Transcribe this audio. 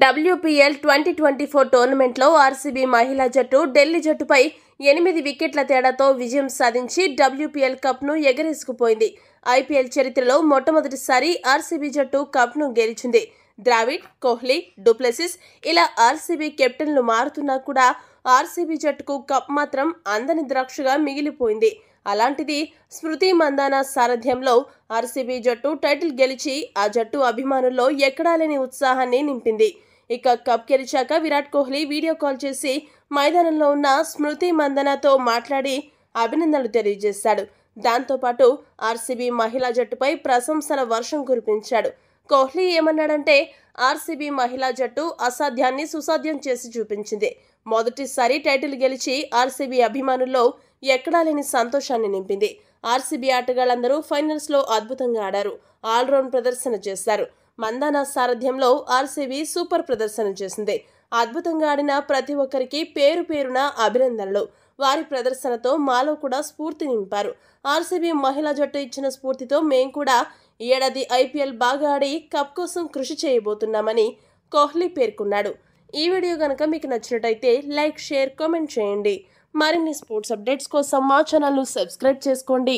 WPL 2024 టోర్నమెంట్లో RCB మహిళా జట్టు ఢిల్లీ జట్టుపై 8 వికెట్ల తేడాతో విజయం సాధించి WPL కప్ను ఎగరేసుకుపోయింది. IPL చరిత్రలో మొట్టమొదటిసారి ఆర్సీబీ జట్టు కప్ను గెలిచింది. ద్రావిడ్, కోహ్లీ, డూప్లెసిస్ ఇలా ఆర్సీబీ కెప్టెన్లు మారుతున్నా కూడా ఆర్సీబీ జట్టుకు కప్ మాత్రం అందని ద్రాక్షగా మిగిలిపోయింది. అలాంటిది స్మృతి మందాన సారథ్యంలో ఆర్సీబీ జట్టు టైటిల్ గెలిచి ఆ జట్టు అభిమానుల్లో ఎక్కడాలేని ఉత్సాహాన్ని నింపింది. ఇక కప్ గెలిచాక విరాట్ కోహ్లీ వీడియో కాల్ చేసి మైదానంలో ఉన్న స్మృతి మందనతో మాట్లాడి అభినందనలు తెలియజేశాడు. దాంతోపాటు ఆర్సీబీ మహిళా జట్టుపై ప్రశంసల వర్షం కురిపించాడు. కోహ్లీ ఏమన్నాడంటే, ఆర్సీబీ మహిళా జట్టు అసాధ్యాన్ని సుసాధ్యం చేసి చూపించింది. మొదటిసారి టైటిల్ గెలిచి ఆర్సీబీ అభిమానుల్లో ఎక్కడాలేని సంతోషాన్ని నింపింది. ఆర్సీబీ ఆటగాళ్లందరూ ఫైనల్స్లో అద్భుతంగా ఆడారు. ఆల్రౌండ్ ప్రదర్శన చేశారు. మందాన సారథ్యంలో ఆర్సీబీ సూపర్ ప్రదర్శన చేసింది. అద్భుతంగా ఆడిన ప్రతి ఒక్కరికి పేరు పేరున అభినందనలు. వారి ప్రదర్శనతో మాలో కూడా స్ఫూర్తి నింపారు. ఆర్సీబీ మహిళా జట్టు ఇచ్చిన స్ఫూర్తితో మేం కూడా ఈ ఏడాది IPL బాగా ఆడి కప్ కోసం కృషి చేయబోతున్నామని కోహ్లీ పేర్కొన్నాడు. ఈ వీడియో కనుక మీకు నచ్చినట్టయితే లైక్, షేర్, కామెంట్ చేయండి. మరిన్ని స్పోర్ట్స్ అప్డేట్స్ కోసం మా ఛానల్ను సబ్స్క్రైబ్ చేసుకోండి.